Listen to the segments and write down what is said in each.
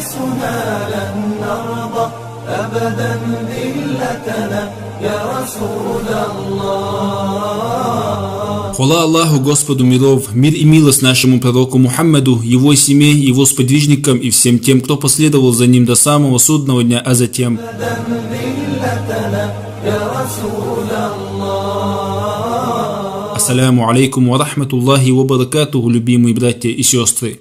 حريصنا لن نرضى أبدا ذلتنا يا رسول الله. Хвала Аллаху, Господу миров, мир и милость нашему пророку Мухаммаду, его семье, его сподвижникам и всем тем, кто последовал за ним до самого судного дня, а затем. Ассаляму алейкум ва рахматуллахи ва баракатуху, любимые братья и сестры.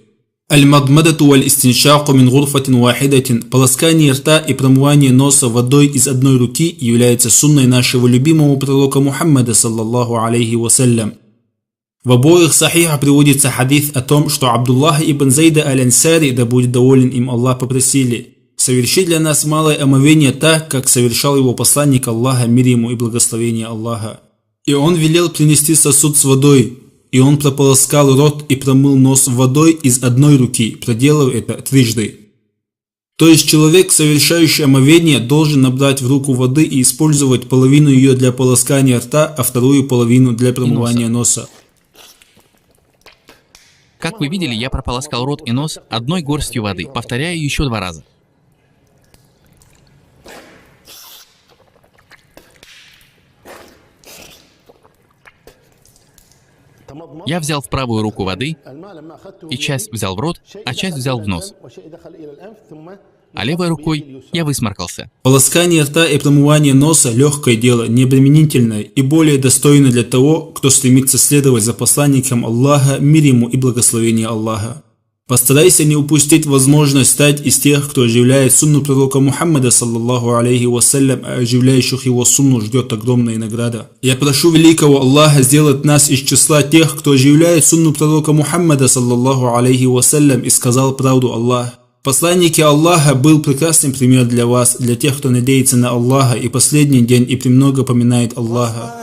Аль-мадмадату валь-истиншаку мин гурфатин вахидатин. Полоскание рта и промывание носа водой из одной руки является сунной нашего любимого пророка Мухаммада, саллаллаху алейхи вассалям. В обоих сахихах приводится хадис о том, что Абдуллаха ибн Зайда аль-Ансари, да будет доволен им Аллах, попросили: соверши для нас малое омовение так, как совершал его посланник Аллаха, мир ему и благословение Аллаха. И он велел принести сосуд с водой, и он прополоскал рот и промыл нос водой из одной руки, проделав это трижды. То есть человек, совершающий омовение, должен набрать в руку воды и использовать половину ее для полоскания рта, а вторую половину для промывания носа. Как вы видели, я прополоскал рот и нос одной горстью воды. Повторяю еще 2 раза. Я взял в правую руку воды, и часть взял в рот, а часть взял в нос. А левой рукой я высморкался. Полоскание рта и промывание носа – легкое дело, необременительное и более достойное для того, кто стремится следовать за посланником Аллаха, мир ему и благословение Аллаха. Постарайся не упустить возможность стать из тех, кто оживляет сунну пророка Мухаммада, саллаллаху алейхи вассалям, а оживляющих его сунну ждет огромная награда. Я прошу великого Аллаха сделать нас из числа тех, кто оживляет сунну пророка Мухаммада, саллаллаху алейхи вассалям, и сказал правду Аллах. В посланнике Аллаха был прекрасный пример для вас, для тех, кто надеется на Аллаха и последний день и премного поминает Аллаха.